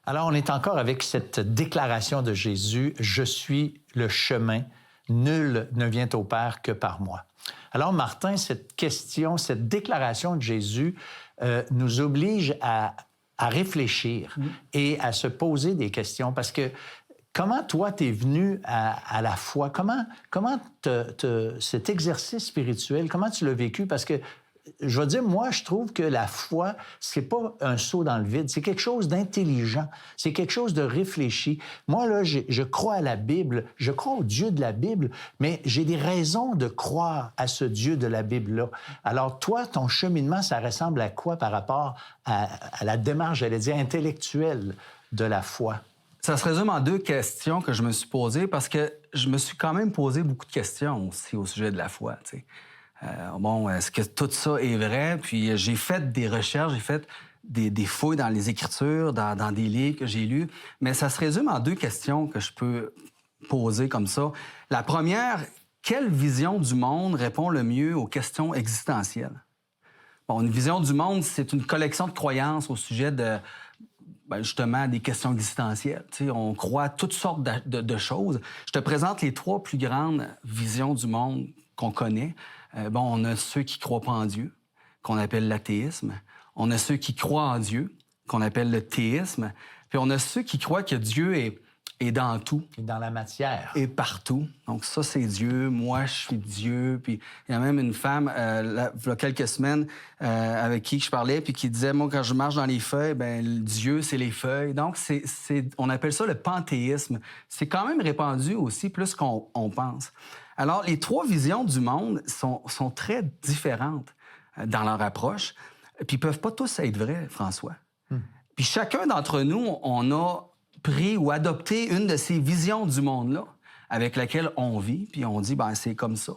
Alors, on est encore avec cette déclaration de Jésus, « Je suis le chemin, nul ne vient au Père que par moi ». Alors, Martin, cette question, cette déclaration de Jésus nous oblige à réfléchir et à se poser des questions parce que comment toi, t'es venu à la foi? Comment cet exercice spirituel, comment tu l'as vécu? Parce que je vais dire, moi, je trouve que la foi, c'est pas un saut dans le vide. C'est quelque chose d'intelligent. C'est quelque chose de réfléchi. Moi, là, je crois à la Bible. Je crois au Dieu de la Bible, mais j'ai des raisons de croire à ce Dieu de la Bible-là. Alors, toi, ton cheminement, ça ressemble à quoi par rapport à la démarche, j'allais dire, intellectuelle de la foi? Ça se résume en deux questions que je me suis posées parce que je me suis quand même posé beaucoup de questions aussi au sujet de la foi, tu sais. Est-ce que tout ça est vrai? Puis j'ai fait des recherches, j'ai fait des fouilles dans les Écritures, dans des livres que j'ai lus, mais ça se résume en deux questions que je peux poser comme ça. La première, quelle vision du monde répond le mieux aux questions existentielles? Bon, une vision du monde, c'est une collection de croyances au sujet de, justement, des questions existentielles. Tu sais, on croit à toutes sortes de choses. Je te présente les trois plus grandes visions du monde qu'on connaît. On a ceux qui ne croient pas en Dieu, qu'on appelle l'athéisme. On a ceux qui croient en Dieu, qu'on appelle le théisme. Puis on a ceux qui croient que Dieu est dans tout. Et dans la matière. Et partout. Donc ça, c'est Dieu. Moi, je suis Dieu. Puis il y a même une femme, il y a quelques semaines, avec qui je parlais, puis qui disait, moi, quand je marche dans les feuilles, Dieu, c'est les feuilles. Donc, on appelle ça le panthéisme. C'est quand même répandu aussi, plus qu'on pense. Alors, les trois visions du monde sont très différentes dans leur approche, puis ils peuvent pas tous être vrais, François. Puis chacun d'entre nous, on a pris ou adopté une de ces visions du monde-là avec laquelle on vit, puis on dit, c'est comme ça.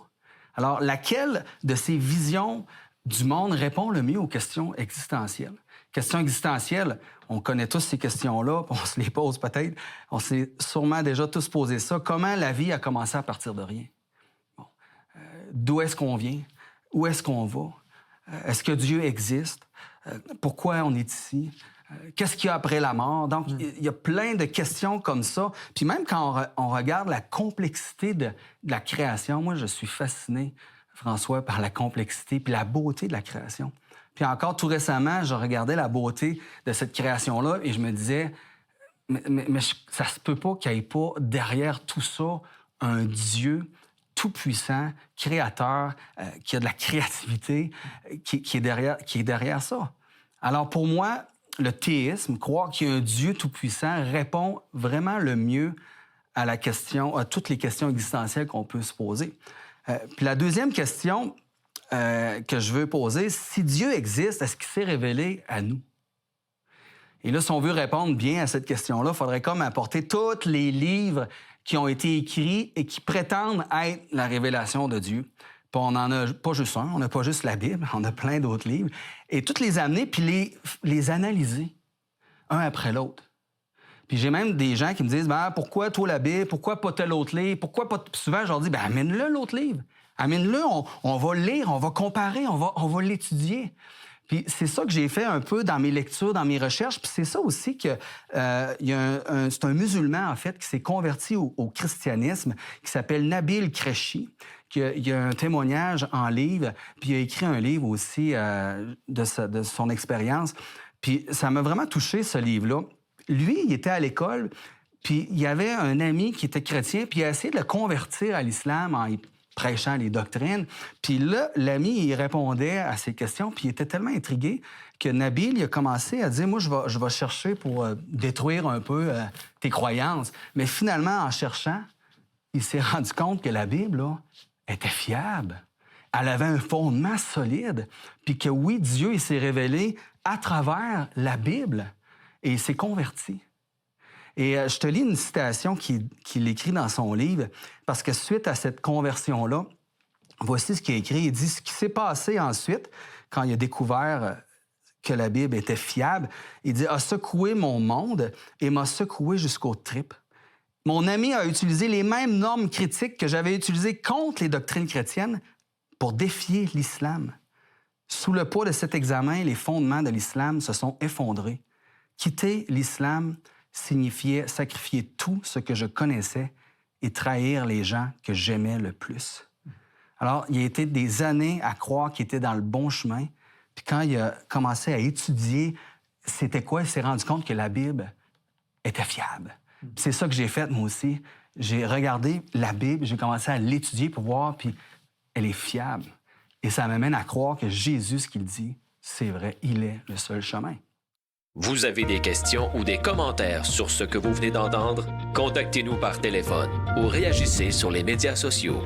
Alors, laquelle de ces visions du monde répond le mieux aux questions existentielles? Questions existentielles, on connaît tous ces questions-là, on se les pose peut-être, on s'est sûrement déjà tous posé ça. Comment la vie a commencé à partir de rien? D'où est-ce qu'on vient? Où est-ce qu'on va? Est-ce que Dieu existe? Pourquoi on est ici? Qu'est-ce qu'il y a après la mort? Donc, il y a plein de questions comme ça. Puis même quand on regarde la complexité de la création, moi, je suis fasciné, François, par la complexité puis la beauté de la création. Puis encore tout récemment, je regardais la beauté de cette création-là et je me disais, mais ça se peut pas qu'il n'y ait pas derrière tout ça un Dieu tout-puissant, créateur, qui a de la créativité, qui est derrière ça. Alors pour moi, le théisme, croire qu'il y a un Dieu tout-puissant, répond vraiment le mieux à toutes les questions existentielles qu'on peut se poser. Puis la deuxième question que je veux poser, si Dieu existe, est-ce qu'il s'est révélé à nous? Et là, si on veut répondre bien à cette question-là, il faudrait comme apporter tous les livres qui ont été écrits et qui prétendent être la révélation de Dieu. Puis on n'en a pas juste un, on n'a pas juste la Bible, on a plein d'autres livres. Et toutes les amener puis les analyser, un après l'autre. Puis j'ai même des gens qui me disent, pourquoi toi la Bible, pourquoi pas tel autre livre, pourquoi pas... Puis souvent, je leur dis, amène-le l'autre livre. Amène-le, on va le lire, on va comparer, on va l'étudier. Puis c'est ça que j'ai fait un peu dans mes lectures, dans mes recherches. Puis c'est ça aussi que c'est un musulman, en fait, qui s'est converti au christianisme, qui s'appelle Nabil Qureshi. Il y a un témoignage en livre, puis il a écrit un livre aussi de son expérience. Puis ça m'a vraiment touché, ce livre-là. Lui, il était à l'école, puis il y avait un ami qui était chrétien, puis il a essayé de le convertir à l'islam en prêchant les doctrines. Puis là, l'ami, il répondait à ces questions, puis il était tellement intrigué que Nabil, il a commencé à dire, moi, je vais chercher pour détruire un peu tes croyances. Mais finalement, en cherchant, il s'est rendu compte que la Bible, là, était fiable. Elle avait un fondement solide. Puis que oui, Dieu, il s'est révélé à travers la Bible et il s'est converti. Et je te lis une citation qu'il écrit dans son livre, parce que suite à cette conversion-là, voici ce qu'il a écrit. Il dit, ce qui s'est passé ensuite, quand il a découvert que la Bible était fiable, il dit, a secoué mon monde et m'a secoué jusqu'aux tripes. Mon ami a utilisé les mêmes normes critiques que j'avais utilisées contre les doctrines chrétiennes pour défier l'islam. Sous le poids de cet examen, les fondements de l'islam se sont effondrés. Quitter l'islam signifiait sacrifier tout ce que je connaissais et trahir les gens que j'aimais le plus. Alors, il a été des années à croire qu'il était dans le bon chemin. Puis quand il a commencé à étudier c'était quoi, il s'est rendu compte que la Bible était fiable. Puis c'est ça que j'ai fait, moi aussi. J'ai regardé la Bible, j'ai commencé à l'étudier pour voir, puis elle est fiable. Et ça m'amène à croire que Jésus, ce qu'il dit, c'est vrai, il est le seul chemin. Vous avez des questions ou des commentaires sur ce que vous venez d'entendre? Contactez-nous par téléphone ou réagissez sur les médias sociaux.